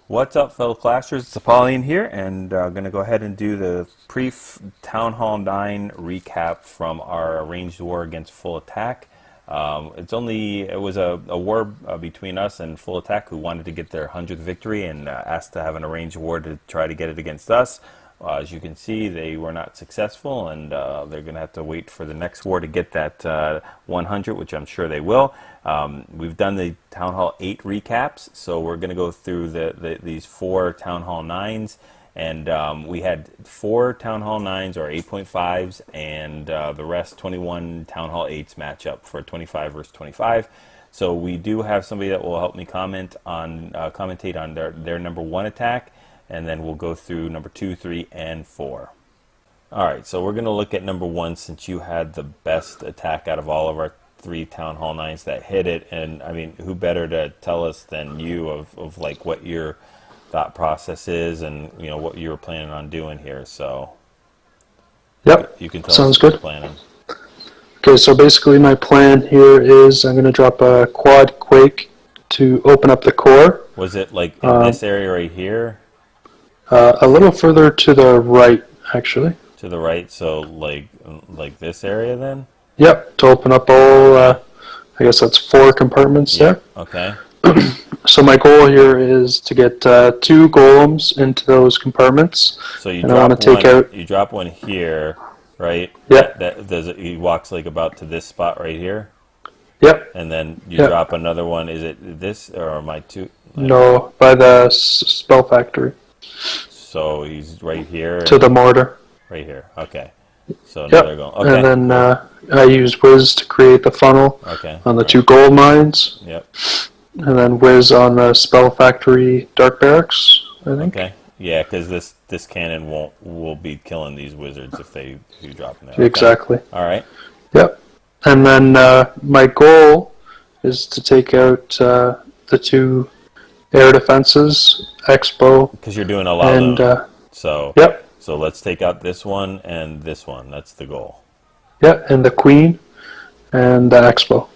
What's up, fellow Clashers? It's Apollyon here, and going to go ahead and do the pre-Town Hall 9 recap from our arranged war against Full Attack. It was a war between us and Full Attack, who wanted to get their 100th victory and asked to have an arranged war to try to get it against us. As you can see, they were not successful, and they're going to have to wait for the next war to get that 100, which I'm sure they will. We've done the Town Hall 8 recaps, so we're going to go through these 4 Town Hall 9s, and we had 4 Town Hall 9s or 8.5s, and the rest 21 Town Hall 8s match up for 25 versus 25. So we do have somebody that will help me commentate on their number 1 attack, and then we'll go through number 2, 3, and 4. Alright, so we're going to look at number 1, since you had the best attack out of all of our 3 Town Hall 9s that hit it. And I mean, who better to tell us than you of like what your thought process is, and you know what you were planning on doing here. So yep, you can tell sounds us what good. you're planning. Okay, so basically my plan here is I'm going to drop a quad quake to open up the core. Was it like in this area right here? A little further to the right, actually. To the right, so like this area then? Yep, to open up all, I guess that's 4 compartments there. Okay. So my goal here is to get 2 golems into those compartments. So you and I want to take out. You drop one here, right? Yep. That does it. He walks like about to this spot right here. Yep. And then you Yep. drop another one. Is it this or am I too? No, by the spell factory. So he's right here. To the mortar. Right here. Okay. So Yep. another goal. Okay. And then I use Wiz to create the funnel on the 2 gold mines. Yep. And then Wiz on the spell factory dark barracks, I think. Okay. Yeah, because this cannon will be killing these wizards if you drop them there. Okay. Exactly. All right. Yep. And then my goal is to take out the 2 air defenses, Expo. Because you're doing a LaLoon. And so yep. So let's take out this one and this one. That's the goal. Yep. And the Queen and the Expo.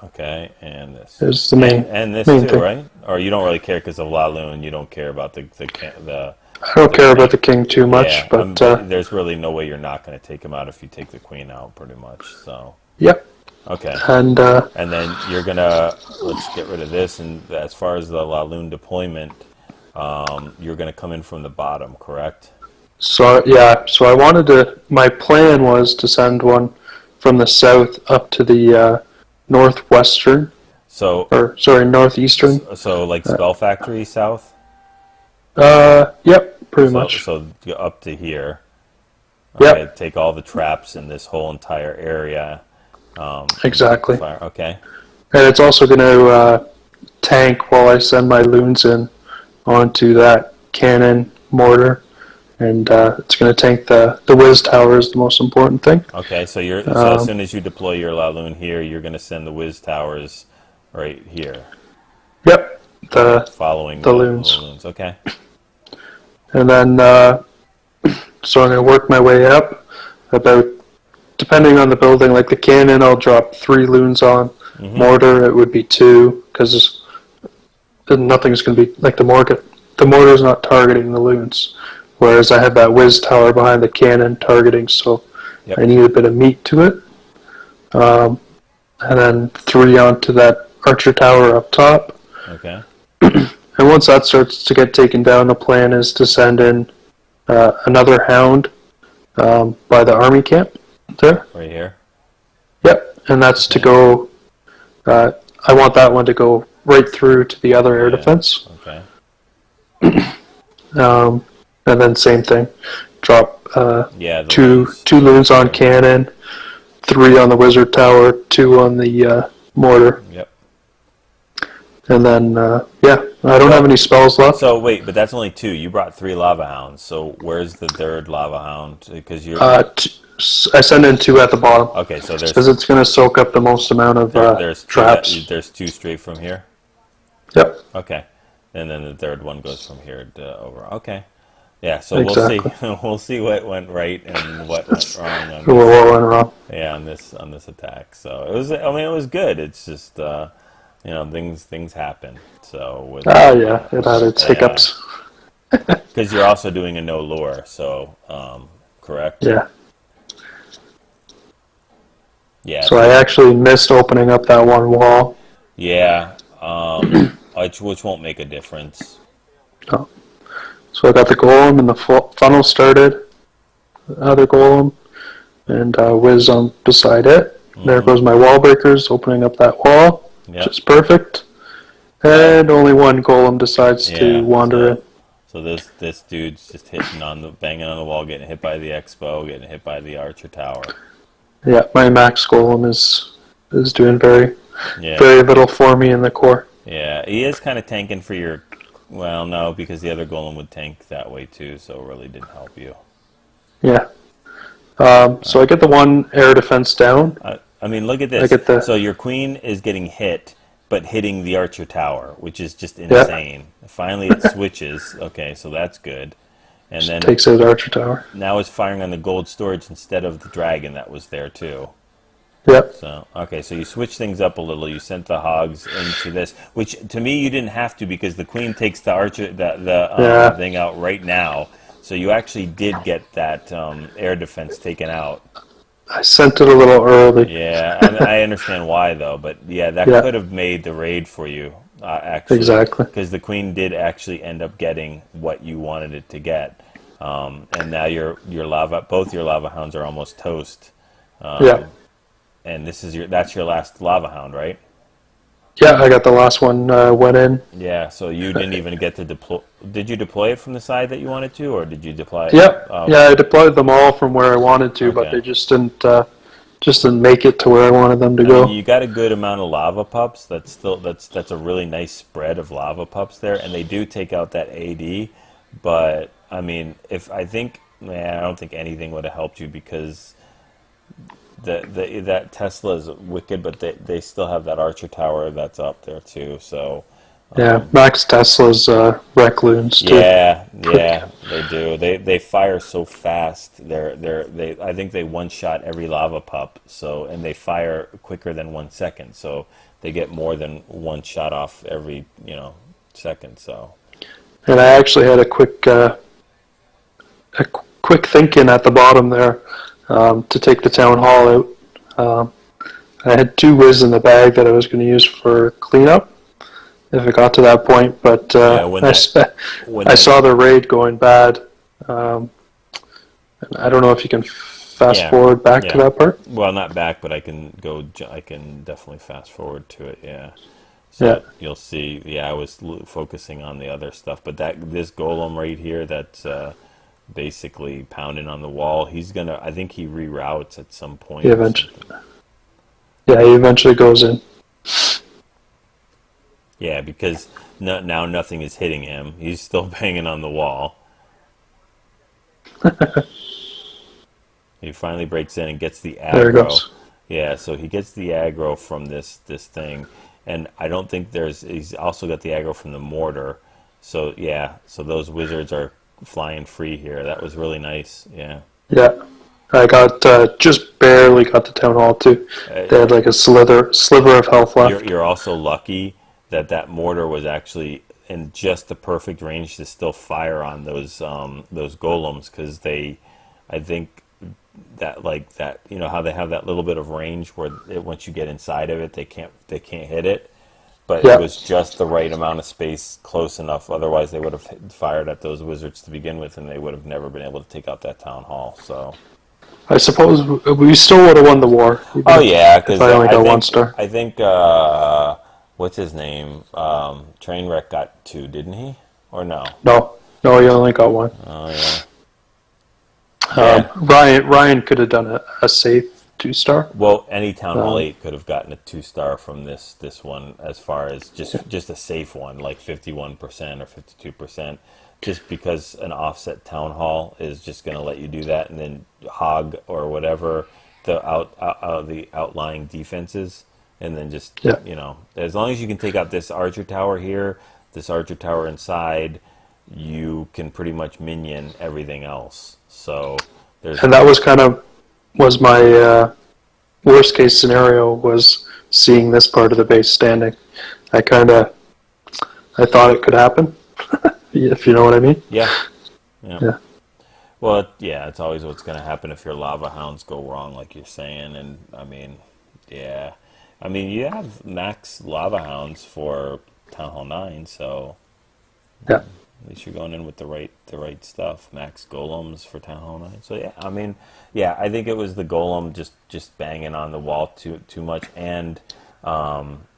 Okay, and this is the main and this main too, thing. Right? Or you don't really care because of LaLoon. You don't care about the I don't care about the king too much, yeah, but there's really no way you're not going to take him out if you take the queen out, pretty much. So yep. okay, and then you're gonna let's get rid of this. And as far as the LaLoon deployment, you're gonna come in from the bottom, correct? So yeah, so I wanted to. My plan was to send one from the south up to the northwestern. So northeastern. So like Spell Factory south. Yep, pretty much. So up to here. Okay, Yep. Take all the traps in this whole entire area. Exactly. Okay. And it's also going to tank while I send my loons in onto that cannon mortar, and it's going to tank the Wiz tower is the most important thing. Okay, so so as soon as you deploy your LaLoon here, you're going to send the Wiz towers right here. Yep. Following the loons. Okay. And then so I'm going to work my way up about, depending on the building, like the cannon I'll drop 3 loons on. Mm-hmm. Mortar it would be 2, because nothing's going to be like the mortar's not targeting the loons, whereas I have that Wiz tower behind the cannon targeting, so yep. I need a bit of meat to it. And then 3 onto that archer tower up top. Okay. And once that starts to get taken down, the plan is to send in another hound by the army camp there. Right here? Yep, and that's to go, I want that one to go right through to the other air defense. Okay. And then same thing, drop two loons. 2 loons on cannon, 3 on the wizard tower, 2 on the mortar. Yep. And then, I don't have any spells left. So wait, but that's only 2. You brought 3 lava hounds. So where's the 3rd lava hound? Because you're. I send in 2 at the bottom. Okay, so there's. Because it's going to soak up the most amount of traps. There's 2 straight from here. Yep. Okay, and then the 3rd one goes from here to over. Okay. Yeah, so exactly. We'll see what went right and what went wrong. What went wrong? Yeah, on this attack. So it was. I mean, it was good. It's just. things happen. So with Yeah, it had its yeah, hiccups. because you're also doing a no lure, so correct? Yeah. Yeah, So I so actually missed opening up that one wall. yeah, which won't make a difference. Oh. So I got the golem and the funnel started, the other golem, and whiz on beside it. There Hmm. goes my wall breakers, opening up that wall, which Yep. is perfect. Now, And only one golem decides to yeah. wander in. So this dude's just banging on the wall, getting hit by the expo, getting hit by the archer tower. Yeah, my max golem is doing very, Yeah, very little for me in the core. yeah. He is kind of tanking for your. Well, no, because the other golem would tank that way too, so it really didn't help you. Yeah. So I get the one air defense down. I mean, look at I this. get the So your queen is getting hit, but hitting the archer tower, which is just yeah. insane. Finally, it switches. Okay, so that's good. And Just then takes out Archer Tower. now it's firing on the gold storage instead of the dragon that was there too. Yep. So okay, so you switch things up a little. You sent the hogs into this, which to me you didn't have to because the queen takes the archer the Yeah. thing out right now. So you actually did get that air defense taken out. I sent it a little early. Yeah, I understand why though, but yeah, that Yeah. could have made the raid for you actually, Exactly. because the queen did actually end up getting what you wanted it to get, and now both your lava hounds are almost toast, Yeah. and that's your last lava hound, right? Yeah. I got the last one went in. Yeah, so you didn't even get to deploy. Did you deploy it from the side that you wanted to, or did you deploy it? Yep. Oh, Yeah. I deployed them all from where I wanted to, but okay. they just didn't make it to where I wanted them to I mean, go. you got a good amount of lava pups. That's a really nice spread of lava pups there, and they do take out that AD. But I mean, if I think, man, I don't think anything would have helped you because that Tesla is wicked, but they still have that Archer tower that's up there too. So Yeah. Max Tesla's wreck loons too. yeah, Quick. yeah, they do. They fire so fast. They I think they one shot every lava pup. So and they fire quicker than 1 second. So they get more than one shot off every second. So And I actually had a quick thinking at the bottom there to take the town hall out. Um, I had two whiz in the bag that I was going to use for cleanup if it got to that point, but yeah, when I that saw the raid going bad. Um, and I don't know if you can fast yeah forward back to yeah. that part. Well, not back, but I can go. I can definitely fast forward to it. Yeah. Yeah, So you'll see. Yeah, I was focusing on the other stuff, but this golem right here that's basically pounding on the wall. He's gonna. I think he reroutes at some he point or eventually, something. yeah, he eventually goes in. Yeah, because now nothing is hitting him. He's still banging on the wall. He finally breaks in and gets the There he aggro. goes. Yeah, so he gets the aggro from this thing, and I don't think he's also got the aggro from the mortar. So yeah, so those wizards are flying free here. That was really nice. Yeah. Yeah, I got just barely got the town hall too. They had Uh, like a sliver of health left. you're also lucky that mortar was actually in just the perfect range to still fire on those golems because I think that like that how they have that little bit of range where once you get inside of it they can't hit it, but it Yeah. was just the right amount of space close enough. Otherwise they would have fired at those wizards to begin with and they would have never been able to take out that town hall. So I suppose we still would have won the war, even oh yeah, if because I only I got one think star. I think what's his name? Trainwreck got two, didn't he? Or no? No, no, you only got one. Oh yeah. Yeah. Ryan could have done a safe 2-star. Well, any Town Hall Um, 8 could have gotten a 2-star from this one as far as just a safe one, like 51% or 52%, just because an offset Town Hall is just going to let you do that, and then hog or whatever the outlying defenses, and then just, yeah, as long as you can take out this Archer Tower here, this Archer Tower inside, you can pretty much minion everything else. So there's and that was my worst case scenario was seeing this part of the base standing. I kind of I thought it could happen, if you know what I mean. Yeah. Yeah. Yeah. Well, yeah, it's always what's going to happen if your lava hounds go wrong, like you're saying. And I mean, yeah, I mean, you have max lava hounds for Town Hall 9, so Yeah. at least you're going in with the right stuff. Max golems for Town Hall 9. So yeah, I mean, yeah, I think it was the golem just banging on the wall too much, and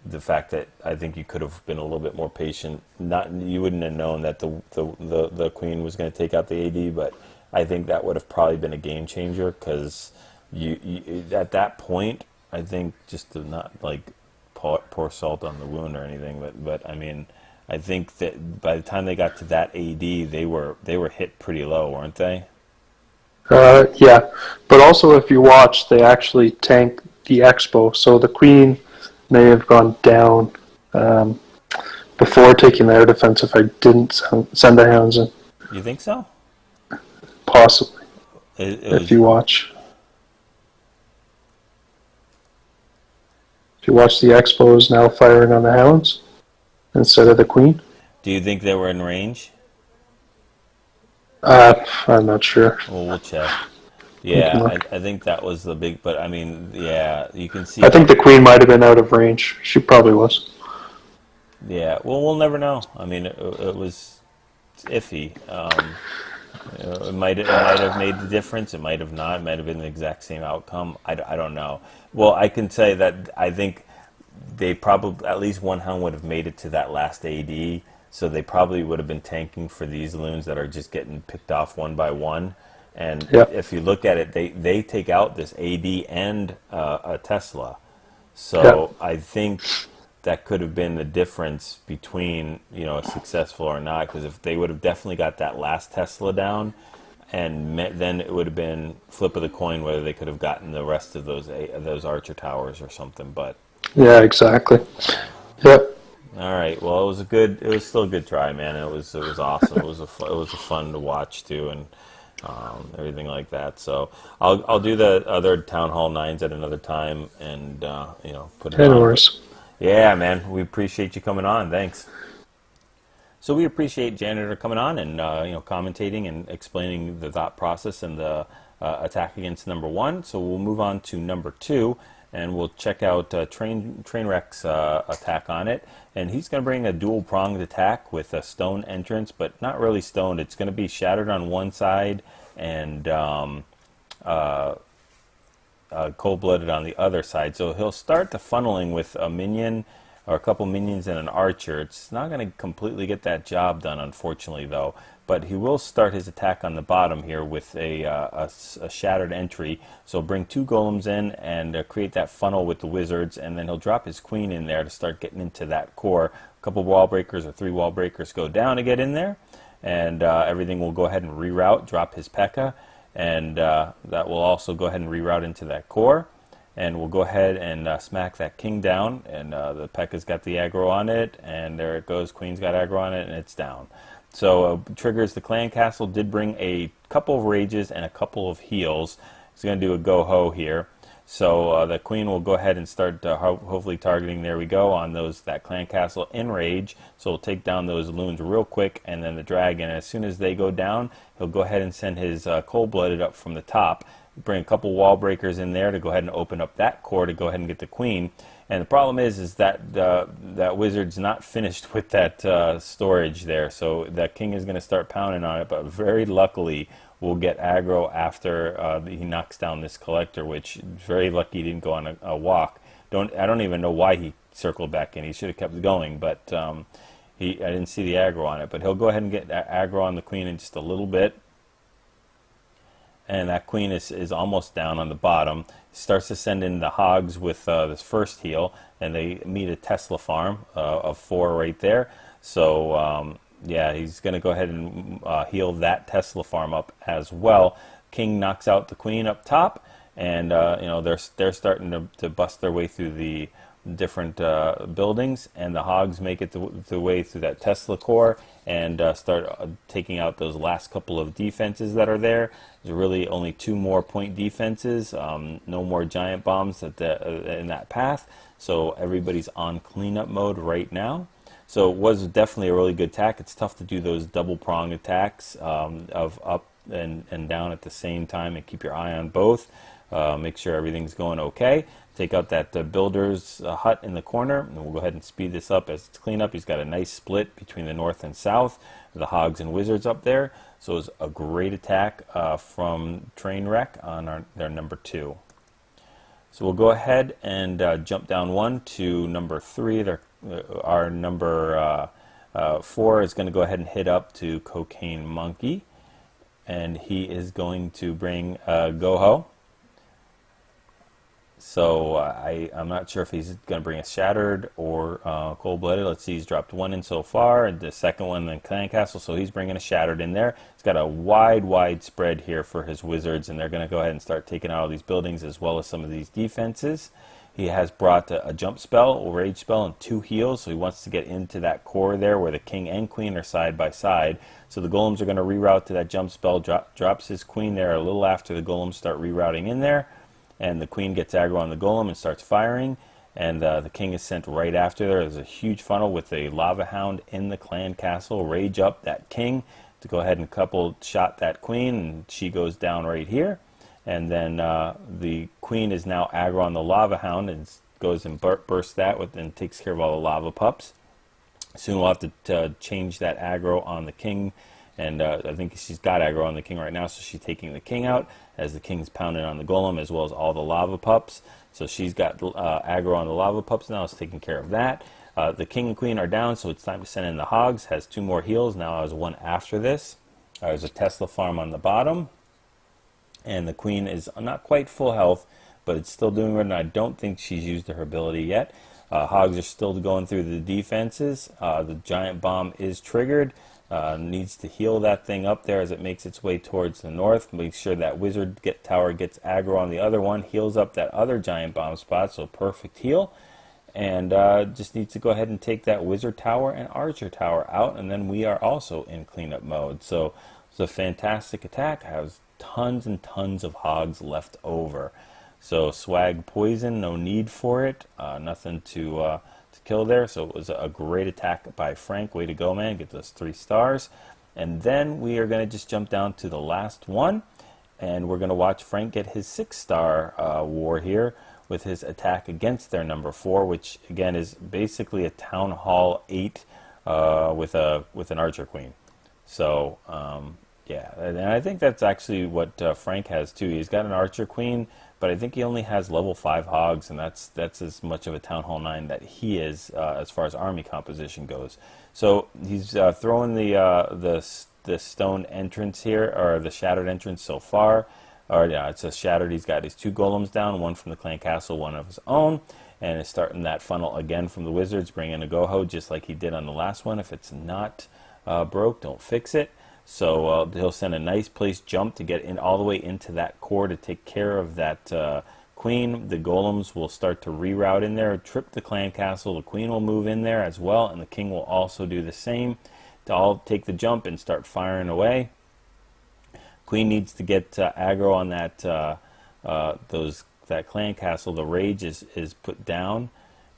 the fact that I think you could have been a little bit more patient. Not you wouldn't have known that the queen was going to take out the AD, but I think that would have probably been a game changer because you at that point I think just to not like pour salt on the wound or anything, but I mean. I think that by the time they got to that AD, they were hit pretty low, weren't they? Yeah, but also if you watch, they actually tanked the expo, so the queen may have gone down um, before taking the air defense if I didn't send the hounds in. You think so? Possibly, It if was. you watch. If you watch, the expo is now firing on the hounds instead of the queen. Do you think they were in range? I'm not sure. Well, we'll check. You can Yeah, look. I think that was the big. But I mean, yeah, you can see I how. think the queen might have been out of range. She probably was. Yeah, well, we'll never know. I mean, it was iffy. It might have made the difference. It might have not. It might have been the exact same outcome. I don't know. Well, I can say that I think they probably at least one hound would have made it to that last AD. So they probably would have been tanking for these loons that are just getting picked off one by one. And Yeah, if you look at it, they take out this AD and a Tesla. yeah, So I think that could have been the difference between successful or not. Because if they would have definitely got that last Tesla down, and then it would have been flip of the coin whether they could have gotten the rest of those Archer towers or something. But yeah, exactly. Yeah, all right, well, it was still a good try, man. It was awesome. It was a fun to watch too, and everything like that. So I'll do the other Town Hall 9s at another time, and put it yeah, no on. But worries. yeah, man, we appreciate you coming on. Thanks. So we appreciate Janitor coming on and commentating and explaining the thought process and the attack against number one. So we'll move on to number two, and we'll check out Trainwreck's attack on it. And he's going to bring a dual pronged attack with a stone entrance, but not really stoned. It's going to be shattered on one side and cold-blooded on the other side. So he'll start the funneling with a minion or a couple minions and an archer. It's not going to completely get that job done, unfortunately, though. But he will start his attack on the bottom here with a shattered entry. So bring two golems in and create that funnel with the wizards, and then he'll drop his queen in there to start getting into that core. A couple wall breakers or 3 wall breakers go down to get in there, and everything will go ahead and reroute, drop his P.E.K.K.A., and that will also go ahead and reroute into that core. And we'll go ahead and smack that king down, and the P.E.K.K.A.'s got the aggro on it, and there it goes. Queen's got aggro on it, and it's down. So triggers the clan castle. Did bring a couple of rages and a couple of heals. He's going to do a GoHO here. So the queen will go ahead and start hopefully targeting. There we go on that clan castle in rage. So we'll take down those loons real quick, and then the dragon. As soon as they go down, he'll go ahead and send his cold-blooded up from the top. Bring a couple wall breakers in there to go ahead and open up that core to go ahead and get the queen. And the problem is that that wizard's not finished with that storage there. So that king is going to start pounding on it, but very luckily will get aggro after he knocks down this collector, which very lucky he didn't go on a walk. I don't even know why he circled back in. He should have kept going, but I didn't see the aggro on it. But he'll go ahead and get aggro on the queen in just a little bit. And that queen is almost down on the bottom. He starts to send in the hogs with this first heal, and they meet a Tesla farm of 4 right there. So yeah, he's going to go ahead and heal that Tesla farm up as well. King knocks out the queen up top, and they're starting to bust their way through the different buildings, and the hogs make it the way through that Tesla core and start taking out those last couple of defenses that are there. There's really only 2 more point defenses, no more giant bombs in that path, so everybody's on cleanup mode right now. So it was definitely a really good attack. It's tough to do those double prong attacks of up and down at the same time, and keep your eye on both. Make sure everything's going okay. Take out that builder's hut in the corner, and we'll go ahead and speed this up as it's clean up. He's got a nice split between the north and south, the hogs and wizards up there. So it was a great attack from Trainwreck on their number 2. So we'll go ahead and jump down 1 to number 3. Our number 4 is going to go ahead and hit up to Cocaine Monkey, and he is going to bring GoHO. So I'm not sure if he's going to bring a Shattered or Cold-Blooded. Let's see, he's dropped 1 in so far, and the second one in Clan Castle, so he's bringing a Shattered in there. He's got a wide spread here for his wizards, and they're going to go ahead and start taking out all these buildings as well as some of these defenses. He has brought a jump spell, a rage spell, and 2 heals, so he wants to get into that core there where the king and queen are side by side. So the golems are going to reroute to that jump spell, drops his queen there a little after the golems start rerouting in there. And the queen gets aggro on the golem and starts firing, and the king is sent right after there. There's a huge funnel with a lava hound in the clan castle. Rage up that king to go ahead and couple shot that queen, and she goes down right here. And then the queen is now aggro on the lava hound and goes and bursts that and takes care of all the lava pups. Soon we'll have to change that aggro on the king. And I think she's got aggro on the king right now, so she's taking the king out as the king's pounding on the golem as well as all the lava pups. So she's got aggro on the lava pups now, it's taking care of that. The king and queen are down, so it's time to send in the hogs. Has 2 more heals, now has 1 after this. There's a Tesla farm on the bottom, and the queen is not quite full health, but it's still doing good, and I don't think she's used her ability yet. Hogs are still going through the defenses. The giant bomb is triggered. Needs to heal that thing up there as it makes its way towards the north. Make sure that wizard tower gets aggro on the other one, heals up that other giant bomb spot, so perfect heal. And just needs to go ahead and take that wizard tower and archer tower out, and then we are also in cleanup mode. So it's a fantastic attack. Has tons and tons of hogs left over. So swag poison, no need for it. Nothing to kill there, so it was a great attack by Frank. Way to go, man. Get those 3 stars. And then we are going to just jump down to the last one, and we're going to watch Frank get his 6-star war here with his attack against their number 4, which again is basically a Town Hall 8 with an Archer Queen. So yeah, and I think that's actually what Frank has too. He's got an Archer Queen, but I think he only has level 5 hogs, and that's as much of a Town Hall 9 that he is as far as army composition goes. So he's throwing the stone entrance here, or the shattered entrance so far. Or yeah, it's a shattered. He's got his 2 golems down, 1 from the clan castle, 1 of his own, and is starting that funnel again from the wizards, bringing a GoHo just like he did on the last one. If it's not broke, don't fix it. So he'll send a nice place jump to get in all the way into that core to take care of that queen. The golems will start to reroute in there, trip the clan castle. The queen will move in there as well, and the king will also do the same to all take the jump and start firing away. Queen needs to get aggro on that clan castle. The rage is put down,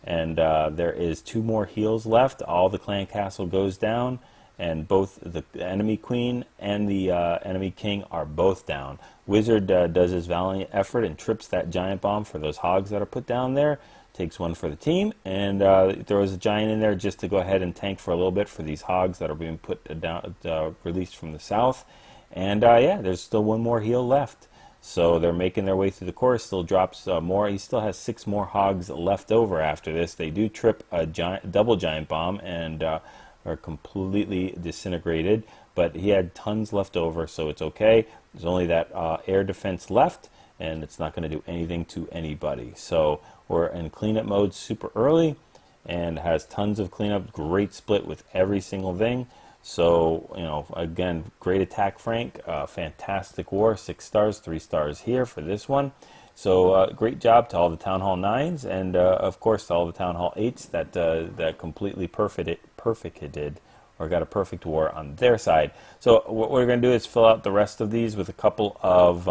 and there is 2 more heals left. All the clan castle goes down, and both the enemy queen and the enemy king are both down. Wizard does his valiant effort and trips that giant bomb for those hogs that are put down there. Takes 1 for the team, and throws a giant in there just to go ahead and tank for a little bit for these hogs that are being put down, released from the south. And yeah, there's still 1 more heal left. So they're making their way through the core. Still drops more. He still has 6 more hogs left over after this. They do trip a double giant bomb and are completely disintegrated, but he had tons left over, so it's okay. There's only that air defense left, and it's not going to do anything to anybody. So we're in cleanup mode super early, and has tons of cleanup. Great split with every single thing. So, you know, again, great attack, Frank. Fantastic war. 6 stars, 3 stars here for this one. So great job to all the Town Hall 9s, and of course to all the Town Hall 8s that completely perfected or got a perfect war on their side. So what we're going to do is fill out the rest of these with a couple of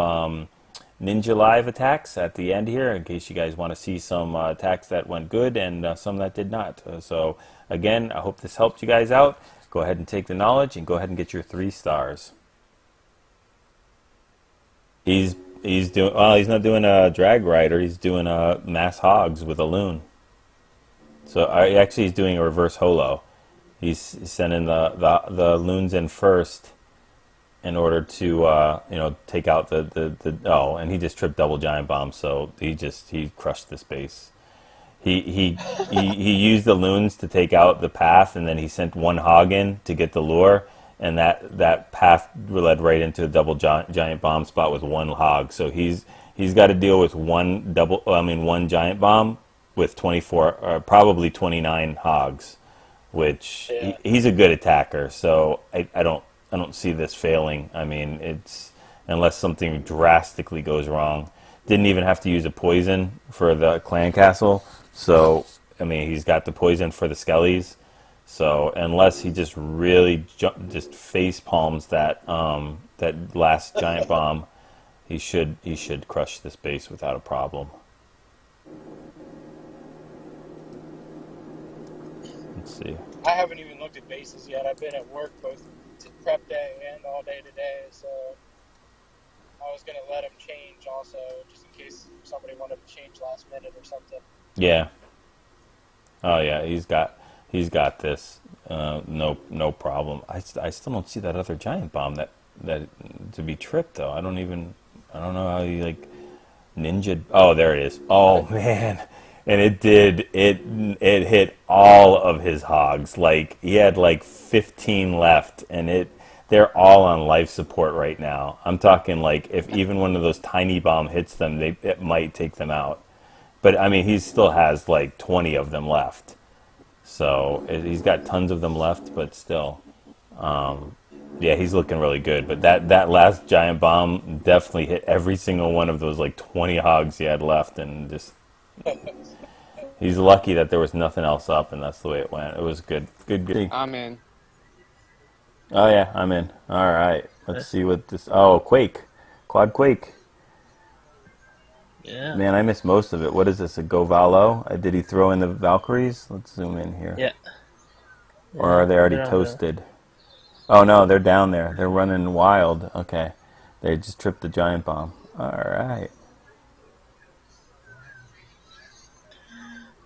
Ninja Live attacks at the end here, in case you guys want to see some attacks that went good and some that did not. So again, I hope this helped you guys out. Go ahead and take the knowledge and go ahead and get your 3 stars. He's doing well. He's not doing a drag rider. He's doing a mass hogs with a loon. So actually, he's doing a reverse holo. He's sending the loons in first in order to take out the and he just tripped double giant bomb. So he crushed this base. He used the loons to take out the path, and then he sent one hog in to get the lure, and that path led right into a double giant bomb spot with one hog. So he's got to deal with one giant bomb with 24 or probably 29 hogs, which he's a good attacker. So I don't see this failing. I mean, it's unless something drastically goes wrong. Didn't even have to use a poison for the clan castle. So, I mean, he's got the poison for the skellies. So, unless he just really just face palms that last giant bomb, he should crush this base without a problem. Let's see. I haven't even looked at bases yet. I've been at work both prep day and all day today, so I was going to let him change also, just in case somebody wanted to change last minute or something. Yeah. Oh yeah, he's got this. No problem. I still don't see that other giant bomb that to be tripped though. I don't know how he like ninja. Oh, there it is. Oh man. And it hit all of his hogs. Like he had like 15 left, and they're all on life support right now. I'm talking like if even one of those tiny bomb hits them, it might take them out. But I mean, he still has like 20 of them left. So he's got tons of them left, but still, yeah, he's looking really good. But that last giant bomb definitely hit every single one of those like 20 hogs he had left, and just. He's lucky that there was nothing else up, and that's the way it went. It was good. I'm in. Oh yeah, I'm in. All right, let's see what this. Oh, Quake, Quad Quake. Yeah. Man, I missed most of it. What is this? A GoValo? Did he throw in the Valkyries? Let's zoom in here. Yeah. Or are they already toasted? Oh no, they're down there. They're running wild. Okay, they just tripped the giant bomb. All right.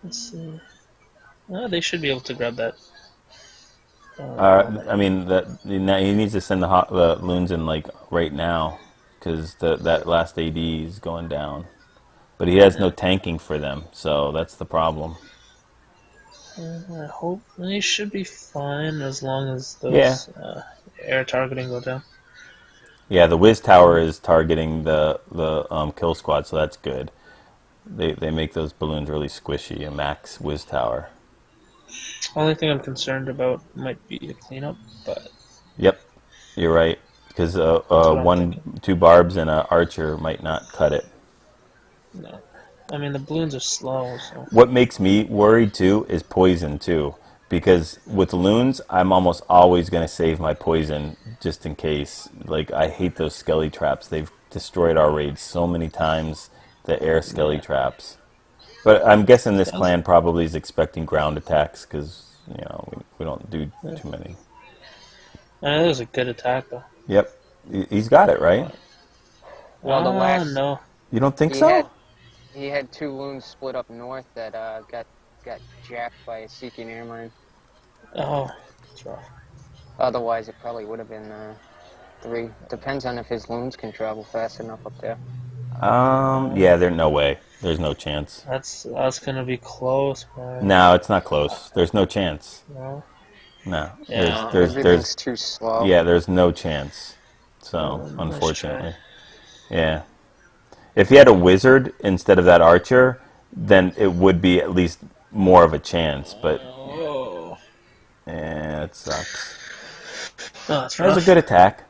Let's see. They should be able to grab that. I mean, he needs to send the loons in like right now, because that last AD is going down. But he has no tanking for them, so that's the problem. I hope they should be fine as long as those air targeting go down. Yeah, the Wiz Tower is targeting the kill squad, so that's good. They make those balloons really squishy. A max Wiz Tower. Only thing I'm concerned about might be a cleanup, but Yep, you're right. Because two barbs and an archer might not cut it. no. I mean, the balloons are slow, so. What makes me worried too is poison too. Because with loons, I'm almost always going to save my poison just in case. Like, I hate those skelly traps. They've destroyed our raids so many times. The air skelly traps. But I'm guessing this clan probably is expecting ground attacks because, we don't do too many. That was a good attack, though. Yep. He's got it, right? Well, the last no. You don't think so? He had 2 loons split up north that got jacked by a Seeking Airmine. Oh, that's rough. Otherwise, it probably would have been 3. Depends on if his loons can travel fast enough up there. Yeah, there's no way. There's no chance. That's gonna be close, man. No, it's not close. There's no chance. No. No. Yeah. Everything's too slow. Yeah, there's no chance. So, unfortunately. Yeah. If he had a wizard instead of that archer, then it would be at least more of a chance, but yeah, it sucks. No, that's That was rough. a good attack.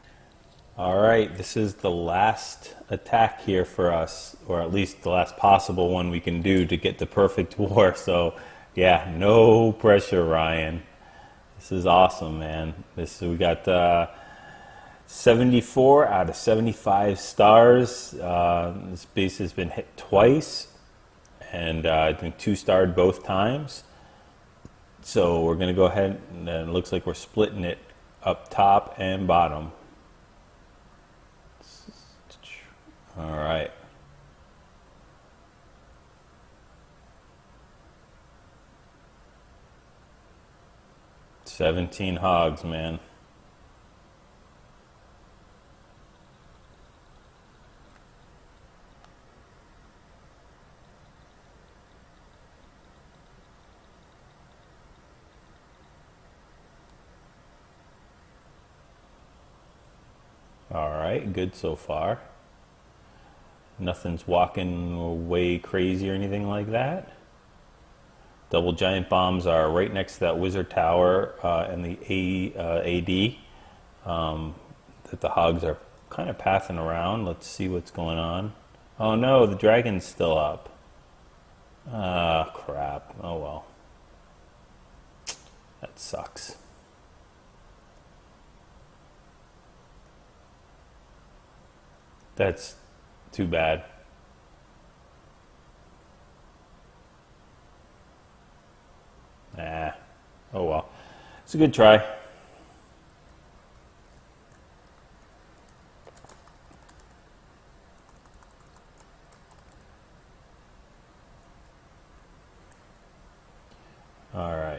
All right, this is the last attack here for us, or at least the last possible one we can do to get the perfect war. So, yeah, no pressure, Ryan. This is awesome, man. We got 74 out of 75 stars. This base has been hit twice, and I think 2-starred both times. So we're going to go ahead, and it looks like we're splitting it up top and bottom. All right. "17 hogs, man." All right, good so far. Nothing's walking away crazy or anything like that. Double giant bombs are right next to that wizard tower and the AD that the hogs are kind of pathing around. Let's see what's going on. Oh no, the dragon's still up. Ah, crap. Oh well. That sucks. That's too bad. Ah, oh well. It's a good try. All right.